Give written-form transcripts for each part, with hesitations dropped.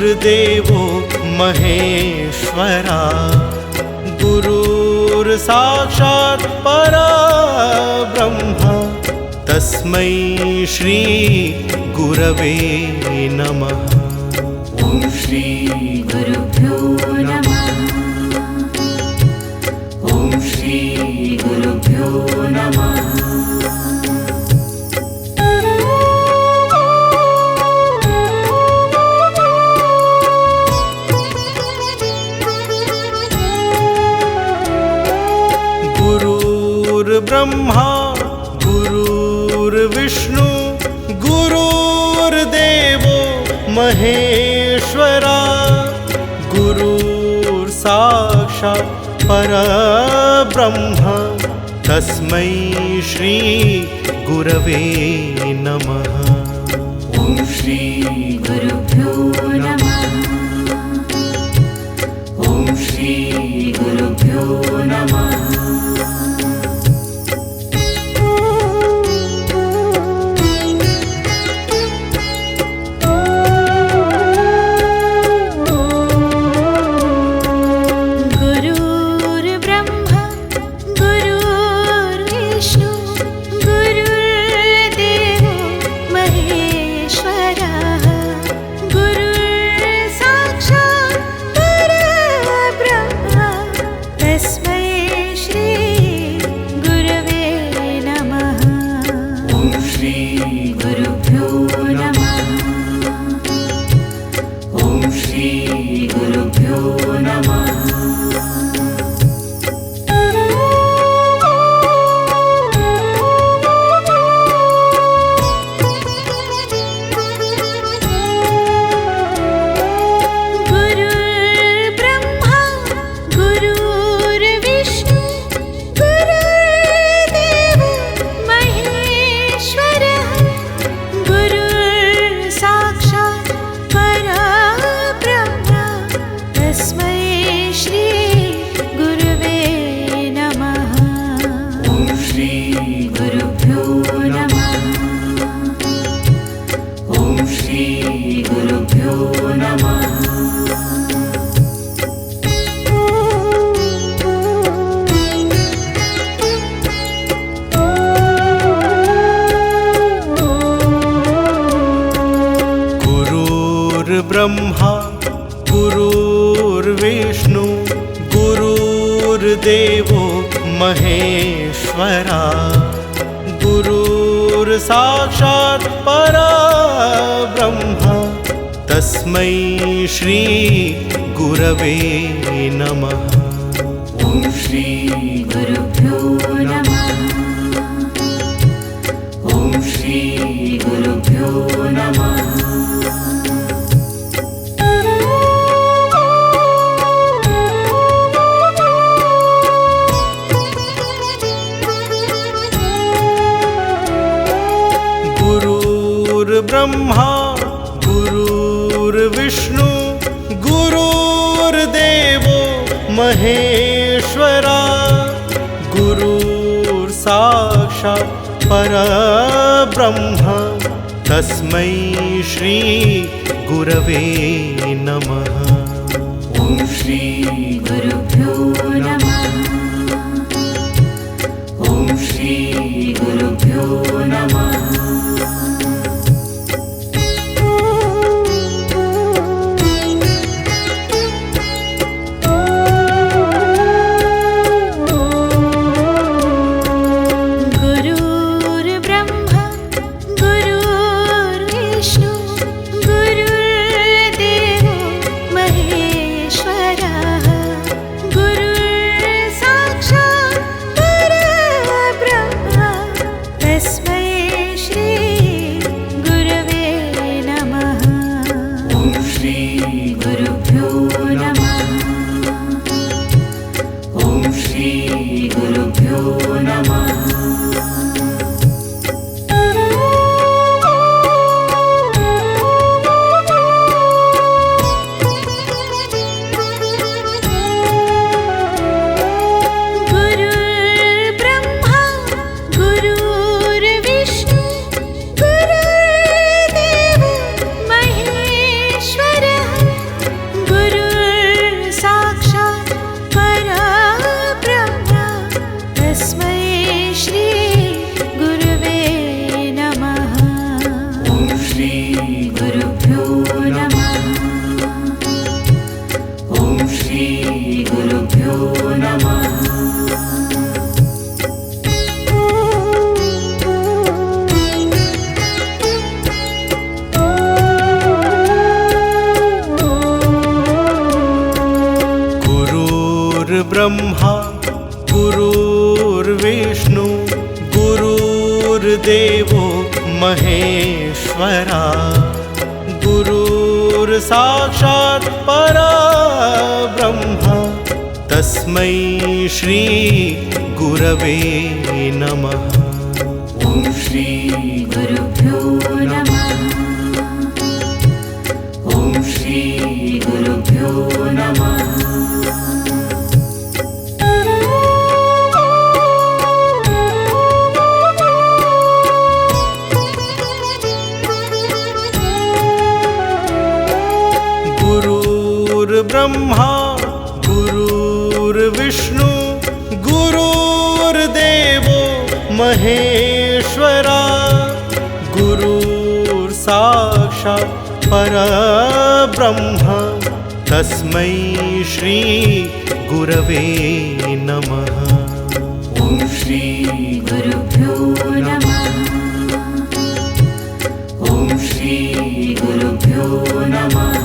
गुरुर्देवो महेश्वरा गुरुर्साक्षात् परब्रह्म तस्मै श्री गुरवे नमः। ॐ श्री गुरुभ्यो नमः। ॐ श्री गुरुभ्यो नमः। गुरुर्ब्रह्मा गुरुर्विष्णु गुरुर्देवो महेश्वरा गुरुर्साक्षात् परब्रह्म तस्मै श्री गुरवे नमः। ॐ श्री गुरुभ्यो नमः। ॐ श्री गुरुभ्यो नमः। ब्रह्मा गुरुर्विष्णु गुरुर्देवो महेश्वरा गुरुर्साक्षात् परब्रह्म तस्मै श्री गुरवे नमः। ॐ श्री गुरुभ्यो नमः। ॐ श्री गुरुभ्यो नमः। ब्रह्मा गुरुर्विष्णु गुरुर्देवो महेश्वरा गुरुर्साक्षात् परब्रह्म तस्मै श्री गुरवे नमः। ॐ श्री गुरुभ्यो नमः। ॐ श्री गुरुभ्यो नमः। श्री गुरुभ्यो नमः ॐ श्री गुरुभ्यो नमः ब्रह्मा गुरुर्विष्णु गुरुर्देवो महेश्वरा गुरुर्साक्षात् परब्रह्म तस्मै श्री गुरवे नमः ॐ श्री गुरुभ्यो नमः ॐ श्री गुरुभ्यो नमः ब्रह्मा गुरुर्विष्णु गुरुर्देवो महेश्वरा गुरुर्साक्षात् परब्रह्म तस्मै श्री गुरवे नमः ॐ श्री गुरुभ्यो नमः ॐ श्री गुरुभ्यो नमः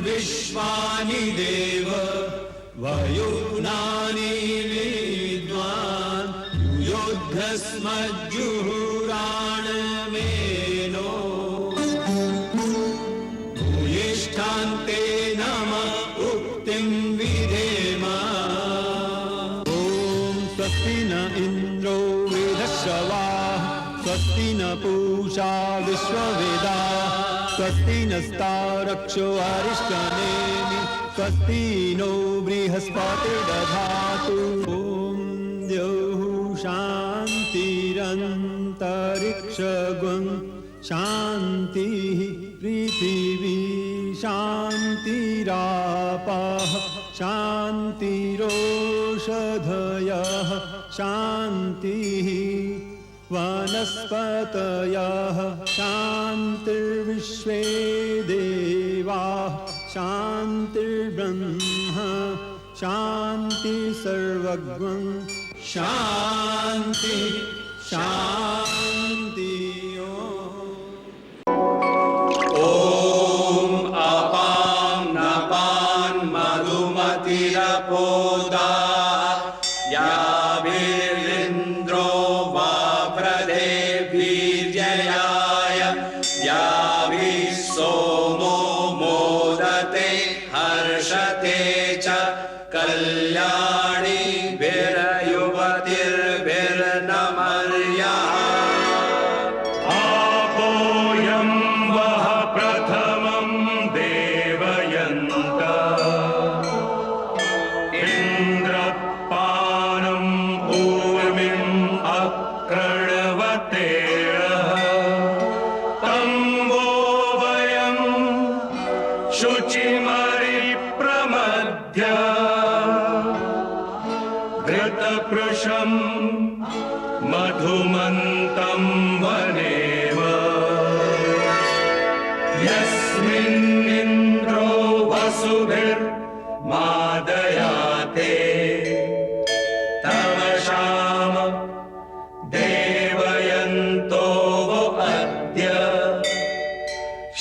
विश्वानि देव वयुनानि विद्वान् युद्धस्मज्जुहुराणमेनो भूयिष्ठान्ते नम उक्तिं विधेम ॐ स्वस्ति न इन्द्रो वेदश्रवाः स्वस्ति न पूषा विश्ववेदाः स्वस्ति नस्तारक्षो अरिष्टनेमि स्वस्ति नो बृहस्पतिर्दधातु ॐ द्यौः शान्तिरन्तरिक्षगुं शान्तिः पृथिवी शान्तिरापः शान्तिरोषधयः शान्तिः वनस्पतयः शान्तिर्विश्वे देवाः शान्तिर्ब्रह्म शान्ति सर्वज्ञं शान्ति शान्ति ॐ अपां नपां मधुमतिरपोदा याभिरिन्द्रो वाव्रदेभिर्जयाय याभिः सोमो मोदते हर्षते च कल्याणिभिर्युवतिर्भिर्नमर्यः आपोऽयं वः प्रथमं देवय परिप्रमध्य घृतपृशं मधुमन्तं वनेम यस्मिन्निन्द्रो वसुभिर्मादयाते तव शाम देवयन्तो वो अद्य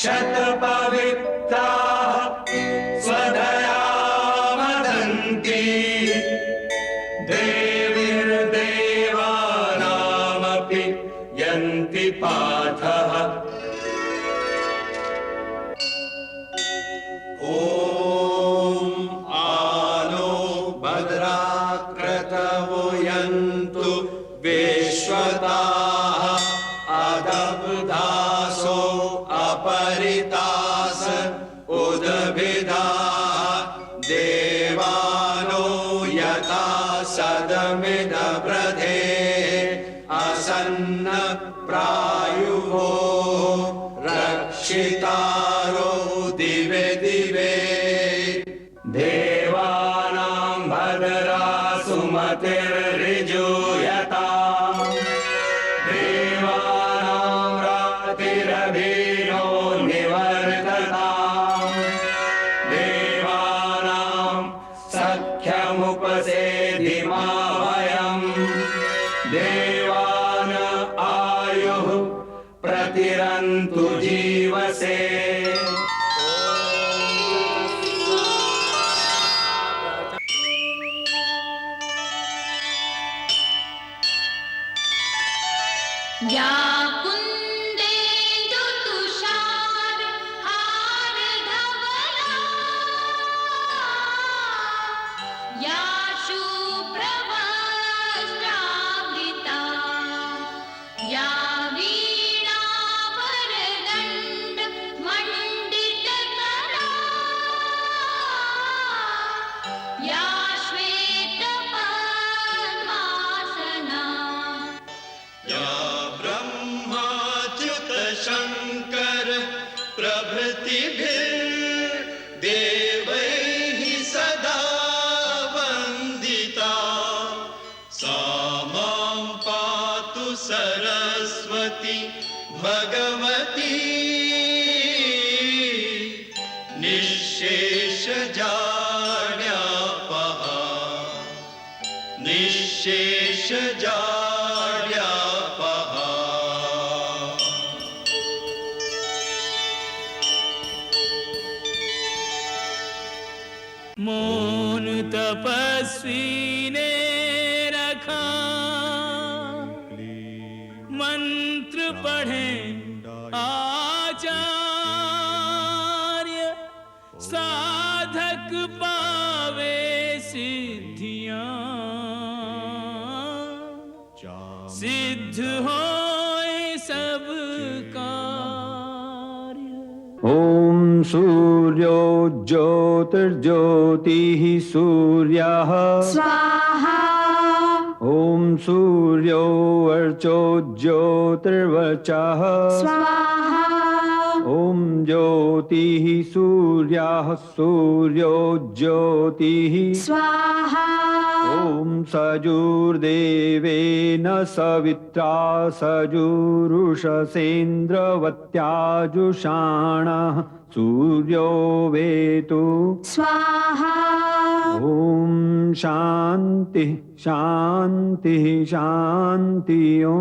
शतपवित्राः स्वधया वदन्ति देवीर्देवानामपि यन्ति पाठः ॐ आनो भद्राक्रतवो यन्तु विश्वताः अदब्धासो अपरितास उदभिदाः देवानो यथा सदमिदब्रधे असन्न प्रायुः रक्षितारो दिवे दिवे देवानां भद्रा सुमतिर्ऋजूयता देवानां रातिरभिनो निवर्तता देवानां सख्यमुपसेधिमा वयम् देवान आयुः प्रतिरन्तु जीवसे या कुन्देन्दु तुषार हारधवला या शुभ्रवस्त्रावृता या वीणावरदण्ड मण्डितकरा या श्वेतपद्मासना या ब्रह्माच्युत शङ्कर प्रभृतिभिर्देवैः सदा वन्दिता सा मां पातु सरस्वती भगवती निःशेषजाड्यापहा निःशेषजाड्यापहा मौन तपस्वी ने रखा मंत्र पढ़े आचार्य साधक पावे सिद्धियां सिद्ध होए सब कार्य। ॐ सूर्यो ज्योतिर्ज्योतिः सूर्यः स्वाहा ॐ सूर्यो वर्चो ज्योतिर्वचः स्वाहा ॐ ज्योतिः सूर्यः सूर्यो ज्योतिः स्वाहा ॐ सजुर्देवेन सवित्रा सजुरुषसेन्द्रवत्याजुषाणः सूर्यो वेतु स्वाहा ॐ शान्तिः शान्तिः शान्ति ॐ